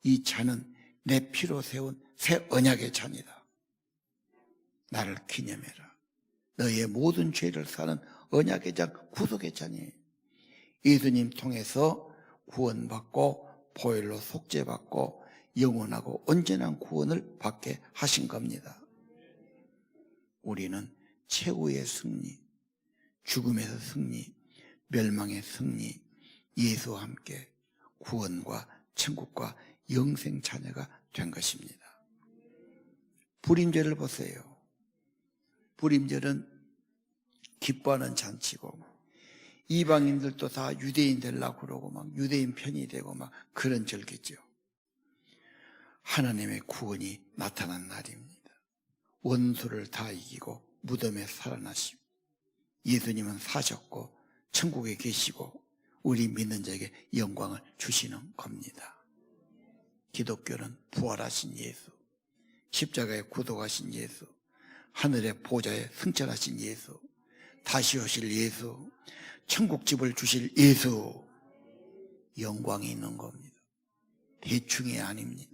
이 잔은 내 피로 세운 새 언약의 잔이다. 나를 기념해라. 너의 모든 죄를 사는 언약의 잔, 구속의 잔이에요. 예수님 통해서 구원받고 보혈로 속죄받고 영원하고 온전한 구원을 받게 하신 겁니다. 우리는 최후의 승리, 죽음에서 승리, 멸망의 승리, 예수와 함께 구원과 천국과 영생 자녀가 된 것입니다. 불임절을 보세요. 불임절은 기뻐하는 잔치고 이방인들도 다 유대인 되려고 그러고 막 유대인 편이 되고 막 그런 절기죠. 하나님의 구원이 나타난 날입니다. 원수를 다 이기고 무덤에 살아나시고 예수님은 사셨고 천국에 계시고 우리 믿는 자에게 영광을 주시는 겁니다. 기독교는 부활하신 예수, 십자가에 구속하신 예수, 하늘의 보좌에 승천하신 예수, 다시 오실 예수, 천국집을 주실 예수, 영광이 있는 겁니다. 대충이 아닙니다.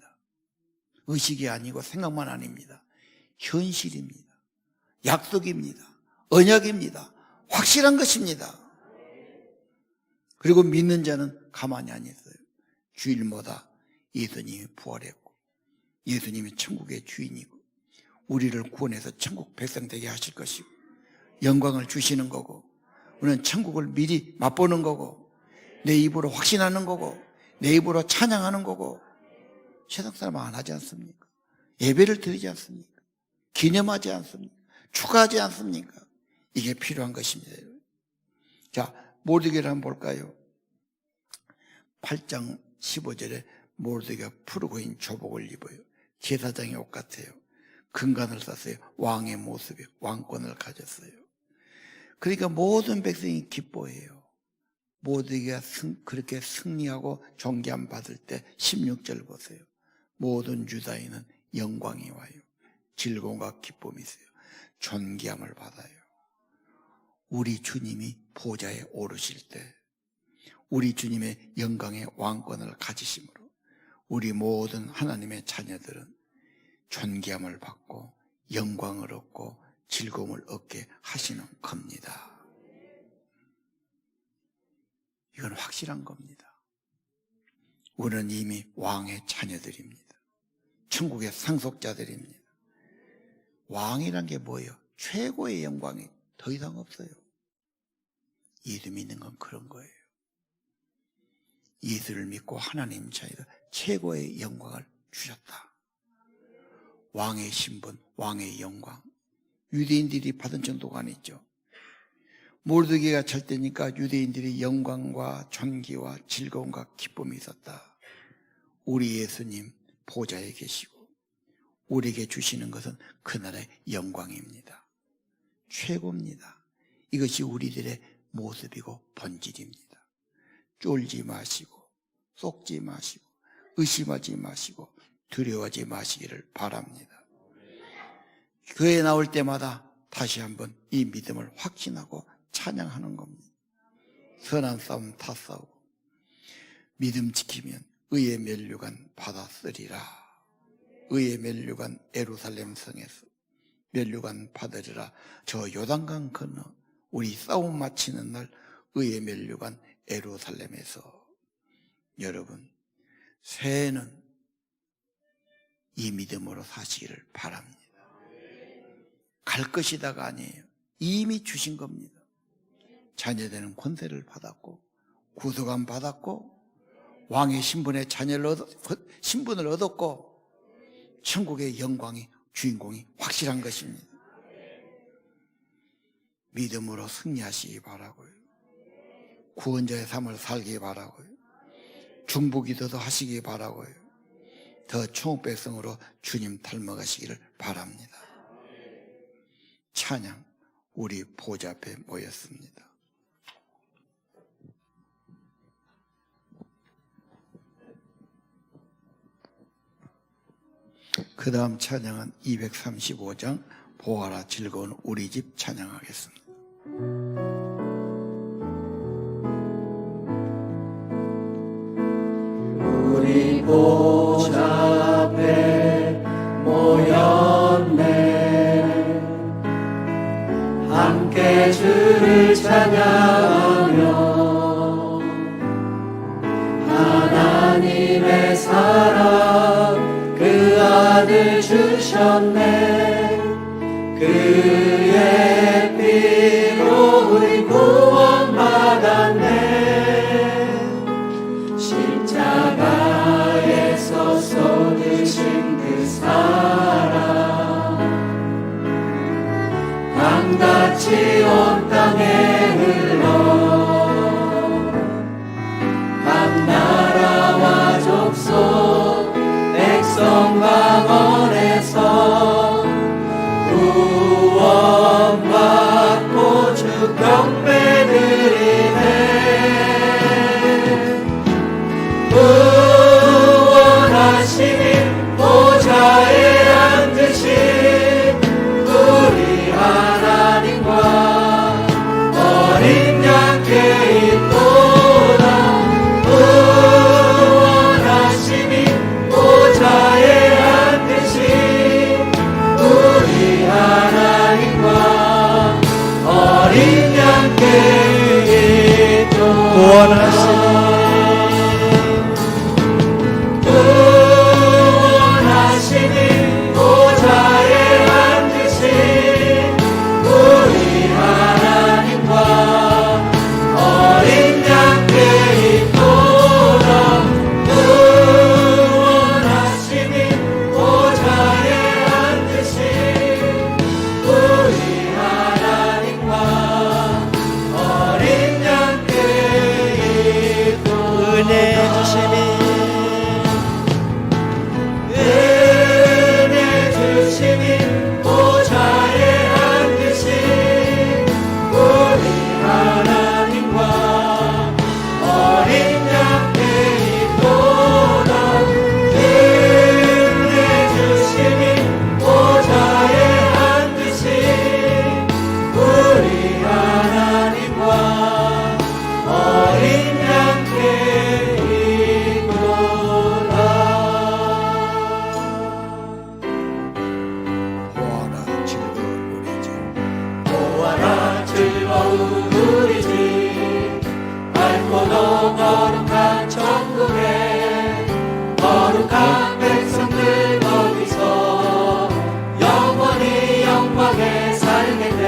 의식이 아니고 생각만 아닙니다. 현실입니다. 약속입니다. 언약입니다. 확실한 것입니다. 그리고 믿는 자는 가만히 안 있어요. 주일마다 예수님이 부활했고 예수님이 천국의 주인이고 우리를 구원해서 천국 백성 되게 하실 것이고 영광을 주시는 거고 우리는 천국을 미리 맛보는 거고 내 입으로 확신하는 거고 내 입으로 찬양하는 거고 세상 사람은 안 하지 않습니까? 예배를 드리지 않습니까? 기념하지 않습니까? 축하하지 않습니까? 이게 필요한 것입니다. 자, 모르드게를 한번 볼까요? 8장 15절에 모르드게가 푸르고 있는 조복을 입어요. 제사장의 옷 같아요. 금관을 썼어요. 왕의 모습에 왕권을 가졌어요. 그러니까 모든 백성이 기뻐해요. 모르드게가 그렇게 승리하고 존귀함 받을 때 16절 보세요. 모든 유다인은 영광이 와요. 즐거움과 기쁨이 있어요. 존귀함을 받아요. 우리 주님이 보좌에 오르실 때 우리 주님의 영광의 왕권을 가지심으로 우리 모든 하나님의 자녀들은 존귀함을 받고 영광을 얻고 즐거움을 얻게 하시는 겁니다. 이건 확실한 겁니다. 우리는 이미 왕의 자녀들입니다. 천국의 상속자들입니다. 왕이란 게 뭐예요? 최고의 영광이 더 이상 없어요. 예수 믿는 건 그런 거예요. 예수를 믿고 하나님 자녀가 최고의 영광을 주셨다. 왕의 신분, 왕의 영광. 유대인들이 받은 정도가 아니죠. 모르드게가 잘 때니까 유대인들이 영광과 존귀와 즐거움과 기쁨이 있었다. 우리 예수님 보좌에 계시고 우리에게 주시는 것은 그날의 영광입니다. 최고입니다. 이것이 우리들의 모습이고 본질입니다. 쫄지 마시고 속지 마시고 의심하지 마시고 두려워하지 마시기를 바랍니다. 교회에 나올 때마다 다시 한번 이 믿음을 확신하고 찬양하는 겁니다. 선한 싸움 다 싸우고 믿음 지키면 의의 면류관 받았으리라. 의의 면류관 예루살렘 성에서 면류관 받으리라. 저 요단강 건너 우리 싸움 마치는 날 의의 면류관 예루살렘에서. 여러분 새해는 이 믿음으로 사시기를 바랍니다. 갈 것이다가 아니에요. 이미 주신 겁니다. 자녀되는 권세를 받았고 구속함 받았고 왕의 신분의 신분을 얻었고 천국의 영광이 주인공이 확실한 것입니다. 믿음으로 승리하시기 바라고요. 구원자의 삶을 살기 바라고요. 중보기도도 하시기 바라고요. 더 천국 백성으로 주님 닮아가시기를 바랍니다. 찬양, 우리 보좌 앞에 모였습니다. 그 다음 찬양은 235장 보아라 즐거운 우리 집 찬양하겠습니다. 우리 보좌 앞에 모였네. 함께 주를 찬양하며 하나님의 사랑 그 아들 주셨네. 그의 피로 우리 구원받았네. 십자가에서 쏟으신 그 사랑 강같이 온 땅에 흘러 각 나라와 족속 백성 방언에서 구원받고 주 경배드리네. 구원하시니 보좌에 앉으신 우리 하나님과 어린 양께 있도다. 구원하시니 보좌에 앉으신 우리 하나님과 어린 양께 있도다. 구원하시니 보좌에 앉으신 우리 하나님과 어린 양께 있도다. 구원하시니 보좌에 앉으신 우리 하나님과 어린 양께 있도다. 은혜 주심이 보좌에 앉으신 우리 하나님과 어린 양께 있도다. 은혜 주시니 보좌에 앉으신 우리 하나님과 어린 양께 있도다. 보아라 즐거운 우리 집 보아라 즐거운 우리 집 밝고도 거룩한 천국에 거룩한 백성들 거기서 영원히 영광에 살겠네.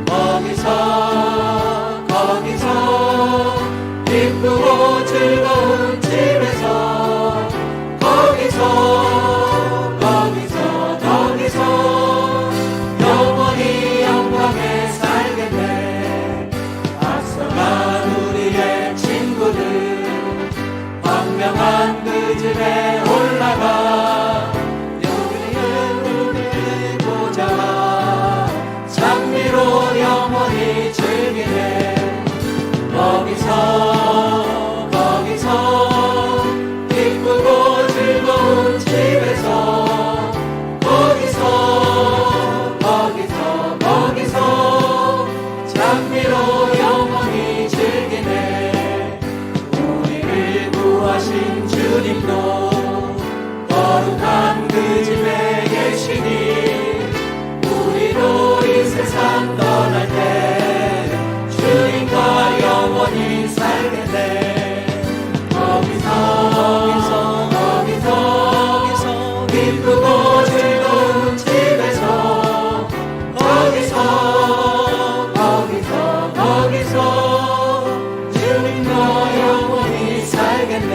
거기서 기쁘고 즐거운 집에서 거기서 영원히 영광에 살겠네. 앞서간 우리의 친구들 황명한 그 집에 올라가 우리의 보좌와 장미로 영원히 즐기네. 거기서 기쁘고 즐거운 집에서 거기서 장미로 영원히 즐기네. 우리를 구하신 주님도 거룩한 그 집에 계시니 우리도 이 세상 떠날 때 주님과 영원히 살겠네. 거기서 기쁘고 즐거운 집에서 거기서 주님과 영원히 살겠네.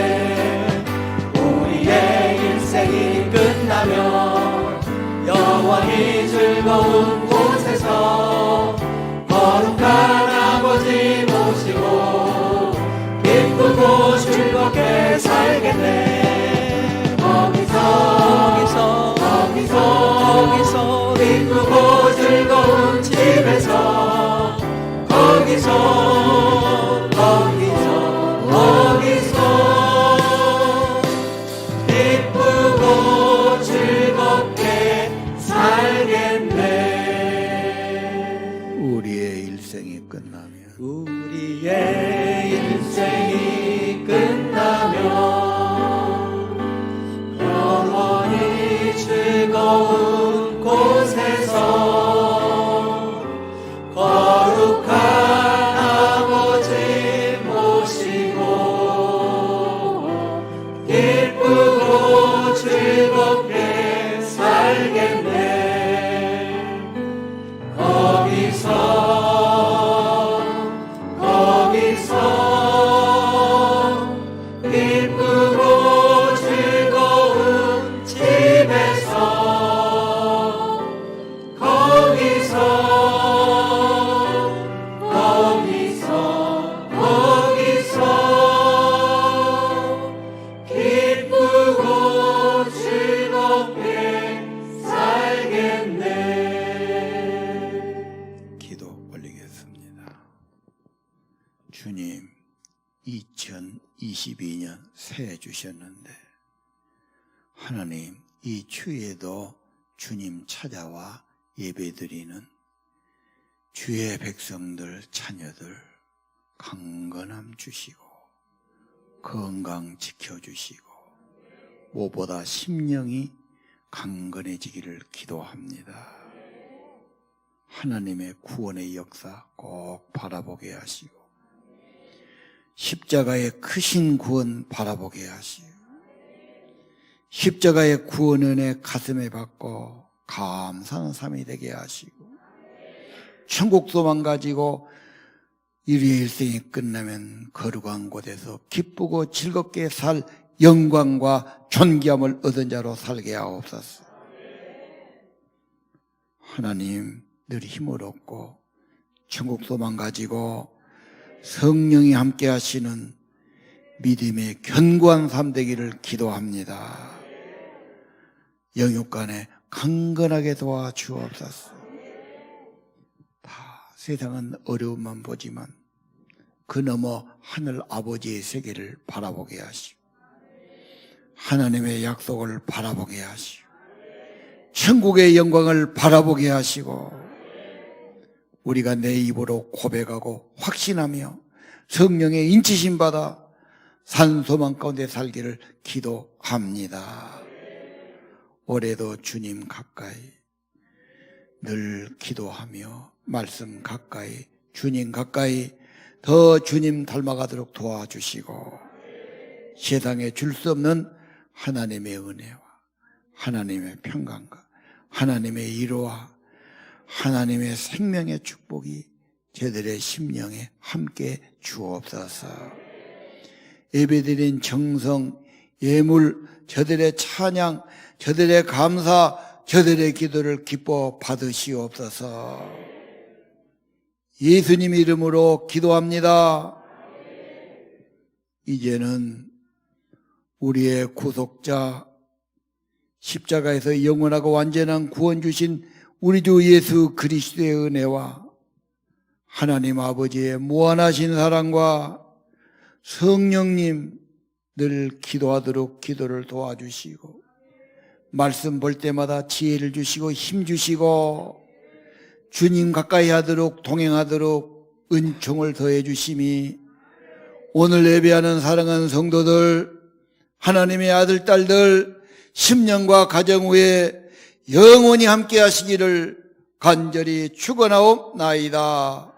우리의 인생이 끝나면 영원히 즐거운 곳에서 거룩한 아버지 모시고 기쁘고 즐겁게 살겠네. 거기서 기쁘고 즐거운 집에서 거기서 기쁘고 즐겁게 살겠네. 우리의 일생이 끝나면 우리의 인생이 끝나면 영원히 즐거운 곳에서 거룩한 아버지 모시고 기쁘고 즐겁게 살겠네. 거기서 2022년 새해 주셨는데 하나님 이 추위에도 주님 찾아와 예배드리는 주의 백성들 자녀들 강건함 주시고 건강 지켜주시고 무엇보다 심령이 강건해지기를 기도합니다. 하나님의 구원의 역사 꼭 바라보게 하시고 십자가의 크신 구원 바라보게 하시고 십자가의 구원 은혜 가슴에 받고 감사하는 삶이 되게 하시고 천국 소망 가지고 우리의 일생이 끝나면 거룩한 곳에서 기쁘고 즐겁게 살 영광과 존귀함을 얻은 자로 살게 하옵소서. 하나님 늘 힘을 얻고 천국 소망 가지고 성령이 함께 하시는 믿음의 견고한 삶 되기를 기도합니다. 영육간에 강건하게 도와주옵소서. 다 세상은 어려움만 보지만 그 너머 하늘 아버지의 세계를 바라보게 하시고 하나님의 약속을 바라보게 하시고 천국의 영광을 바라보게 하시고 우리가 내 입으로 고백하고 확신하며 성령의 인치심 받아 산소망 가운데 살기를 기도합니다. 올해도 주님 가까이 늘 기도하며 말씀 가까이 주님 가까이 더 주님 닮아가도록 도와주시고 세상에 줄 수 없는 하나님의 은혜와 하나님의 평강과 하나님의 위로와 하나님의 생명의 축복이 저들의 심령에 함께 주옵소서. 예배드린 정성, 예물, 저들의 찬양, 저들의 감사, 저들의 기도를 기뻐 받으시옵소서. 예수님 이름으로 기도합니다. 이제는 우리의 구속자, 십자가에서 영원하고 완전한 구원 주신 우리 주 예수 그리스도의 은혜와 하나님 아버지의 무한하신 사랑과 성령님 늘 기도하도록 기도를 도와주시고 말씀 볼 때마다 지혜를 주시고 힘 주시고 주님 가까이 하도록 동행하도록 은총을 더해 주심이 오늘 예배하는 사랑하는 성도들 하나님의 아들 딸들 10년과 가정 후에 영원히 함께 하시기를 간절히 축원하옵나이다.